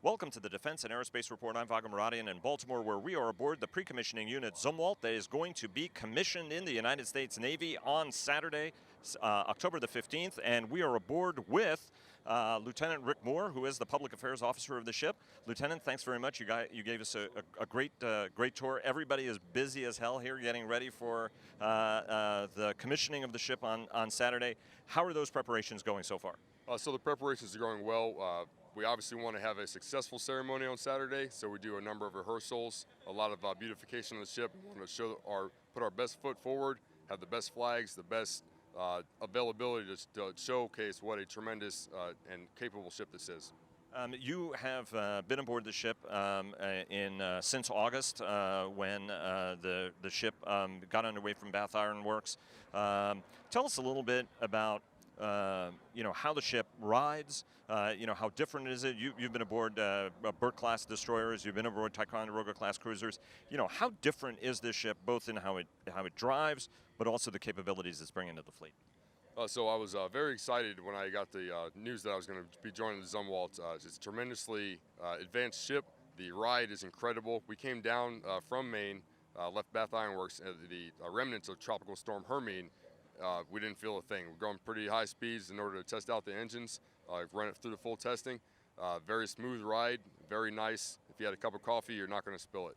Welcome to the Defense and Aerospace Report. I'm Vago Muradian in Baltimore, where we are aboard the pre-commissioning unit Zumwalt that is going to be commissioned in the United States Navy on Saturday, October the 15th, and we are aboard with Lieutenant Rick Moore, who is the Public Affairs Officer of the ship. Lieutenant, thanks very much. You gave us a great tour. Everybody is busy as hell here getting ready for the commissioning of the ship on Saturday. How are those preparations going so far? So the preparations are going well. We obviously want to have a successful ceremony on Saturday, so we do a number of rehearsals, a lot of beautification of the ship. We want to put our best foot forward, have the best flags, the best availability to showcase what a tremendous and capable ship this is. You have been aboard the ship since August when the ship got underway from Bath Iron Works. Tell us a little bit about how the ship rides, how different is it? You've been aboard Burt-class destroyers, you've been aboard Ticonderoga-class cruisers. How different is this ship, both in how it drives, but also the capabilities it's bringing to the fleet? So I was very excited when I got the news that I was going to be joining the Zumwalt. It's a tremendously advanced ship. The ride is incredible. We came down from Maine, left Bath Iron Works, the remnants of Tropical Storm Hermine. We didn't feel a thing. We're going pretty high speeds in order to test out the engines, run it through the full testing. Very smooth ride, very nice. If you had a cup of coffee, you're not going to spill it.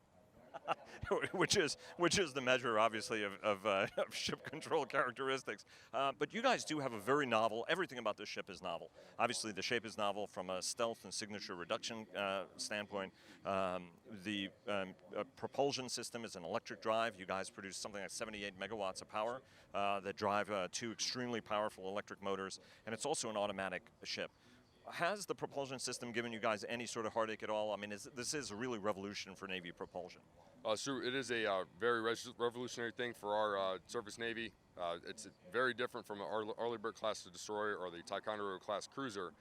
which is the measure, obviously, of ship control characteristics. But you guys do have a very novel, everything about this ship is novel. Obviously, the shape is novel from a stealth and signature reduction standpoint. The propulsion system is an electric drive. You guys produce something like 78 megawatts of power that drive two extremely powerful electric motors, and it's also an automatic ship. Has the propulsion system given you guys any sort of heartache at all? I mean, this is a really revolution for Navy propulsion. So it is a very revolutionary thing for our surface Navy. It's very different from an Arleigh Burke-class destroyer or the Ticonderoga-class cruiser.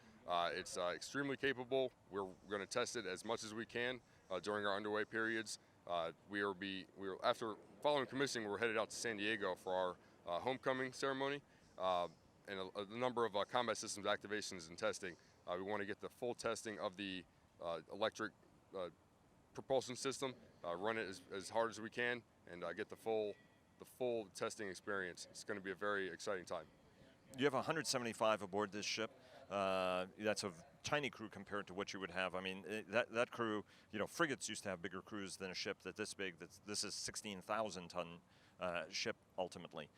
It's extremely capable. We're going to test it as much as we can during our underway periods. After following commissioning, we're headed out to San Diego for our homecoming ceremony and a number of combat systems activations and testing. We want to get the full testing of the electric propulsion system, run it as hard as we can, and get the full testing experience. It's going to be a very exciting time. You have 175 aboard this ship. That's a tiny crew compared to what you would have. I mean, that crew, frigates used to have bigger crews than a ship this big. This is 16,000-ton ship ultimately.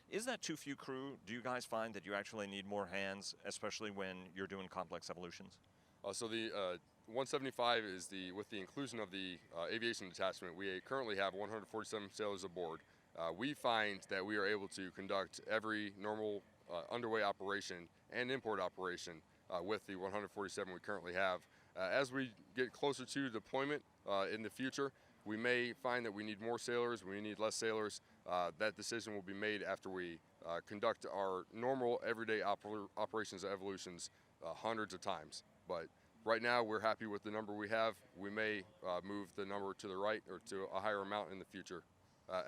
Is that too few crew? Do you guys find that you actually need more hands, especially when you're doing complex evolutions? So the 175 is with the inclusion of the aviation detachment. We currently have 147 sailors aboard. We find that we are able to conduct every normal underway operation and import operation with the 147 we currently have. As we get closer to deployment in the future, we may find that we need more sailors, we need less sailors. That decision will be made after we conduct our normal everyday operations and evolutions hundreds of times. But right now we're happy with the number we have. We may move the number to the right or to a higher amount in the future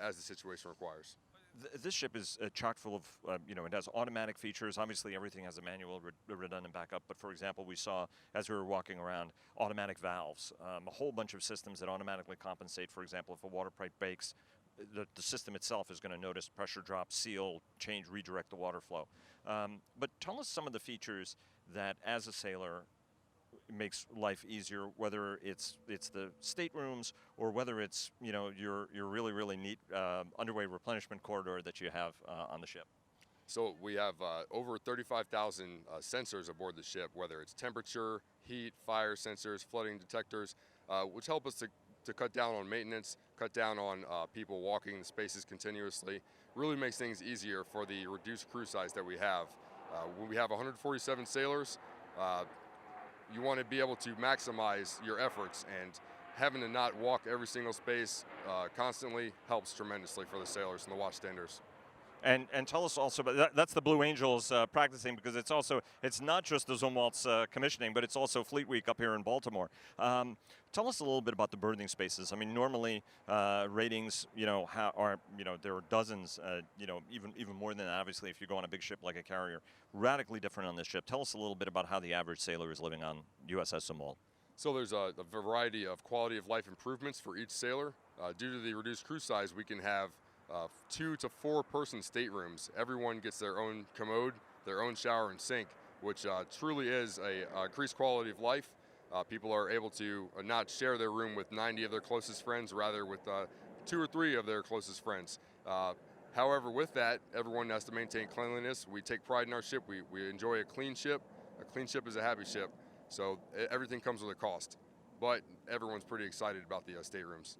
as the situation requires. This ship is chock full of, it has automatic features. Obviously, everything has a manual redundant backup. But for example, we saw, as we were walking around, automatic valves, a whole bunch of systems that automatically compensate. For example, if a water pipe breaks, the system itself is going to notice pressure drop, seal, change, redirect the water flow. But tell us some of the features that, as a sailor, makes life easier, whether it's the staterooms or whether it's your really neat underway replenishment corridor that you have on the ship. So we have over 35,000 sensors aboard the ship, whether it's temperature, heat, fire sensors, flooding detectors, which help us to cut down on maintenance, cut down on people walking the spaces continuously. Really makes things easier for the reduced crew size that we have. When we have 147 sailors, you want to be able to maximize your efforts, and having to not walk every single space constantly helps tremendously for the sailors and the watchtenders. And tell us also about that's the Blue Angels practicing, because it's not just the Zumwalt's commissioning, but it's also Fleet Week up here in Baltimore. Tell us a little bit about the berthing spaces. I mean, normally ratings, there are dozens, even more than that, obviously, if you go on a big ship like a carrier. Radically different on this ship. Tell us a little bit about how the average sailor is living on USS Zumwalt. So there's a variety of quality of life improvements for each sailor. Due to the reduced crew size, we can have 2 to 4 person staterooms. Everyone gets their own commode, their own shower and sink, which truly is a increased quality of life. People are able to not share their room with 90 of their closest friends, rather with 2 or 3 of their closest friends. However, with that, everyone has to maintain cleanliness. We take pride in our ship. We enjoy a clean ship. A clean ship is a happy ship. So everything comes with a cost. But everyone's pretty excited about the staterooms.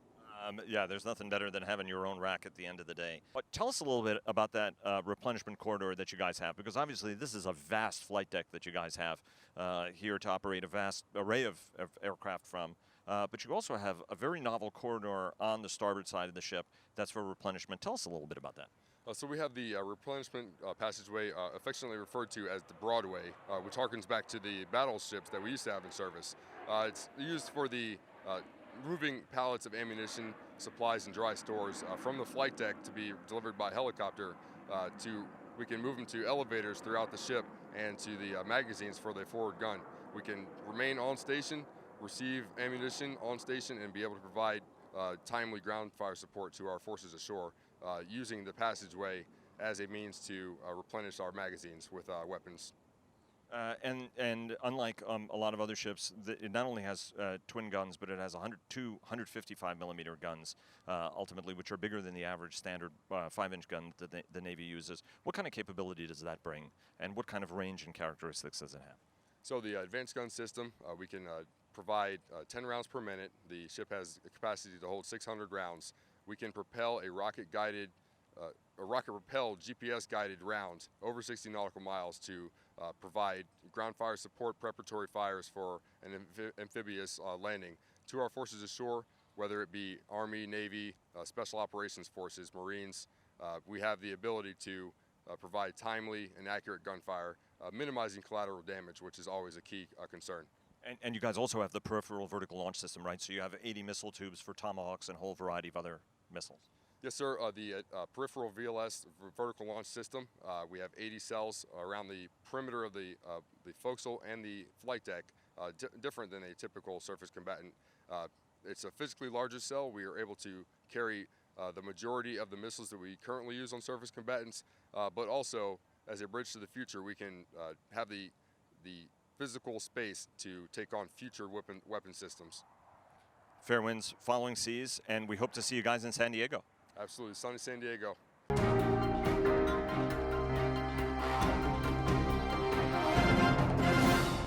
Yeah, there's nothing better than having your own rack at the end of the day. But tell us a little bit about that replenishment corridor that you guys have, because obviously this is a vast flight deck that you guys have here to operate a vast array of aircraft from. But you also have a very novel corridor on the starboard side of the ship that's for replenishment. Tell us a little bit about that. So we have the Replenishment Passageway, affectionately referred to as the Broadway, which harkens back to the battleships that we used to have in service. It's used for the moving pallets of ammunition, supplies, and dry stores from the flight deck to be delivered by helicopter. We can move them to elevators throughout the ship and to the magazines for the forward gun. We can remain on station, receive ammunition on station, and be able to provide timely ground fire support to our forces ashore, using the passageway as a means to replenish our magazines with weapons. And unlike a lot of other ships, it not only has twin guns, but it has 2 155 millimeter guns, ultimately, which are bigger than the average standard 5-inch gun that the Navy uses. What kind of capability does that bring, and what kind of range and characteristics does it have? So the advanced gun system, we can provide 10 rounds per minute. The ship has a capacity to hold 600 rounds. We can propel a rocket-propelled GPS-guided round over 60 nautical miles to provide ground fire support, preparatory fires for an amphibious landing to our forces ashore, whether it be Army, Navy, Special Operations Forces, Marines. We have the ability to provide timely and accurate gunfire, minimizing collateral damage, which is always a key concern. And you guys also have the Peripheral vertical launch system, right? So you have 80 missile tubes for Tomahawks and a whole variety of other missiles. Yes, sir. The Peripheral VLS vertical launch system. We have 80 cells around the perimeter of the forecastle and the flight deck, different than a typical surface combatant. It's a physically larger cell. We are able to carry the majority of the missiles that we currently use on surface combatants, but also as a bridge to the future, we can have the physical space to take on future weapon systems. Fair winds, following seas, and we hope to see you guys in San Diego. Absolutely. Sunny San Diego.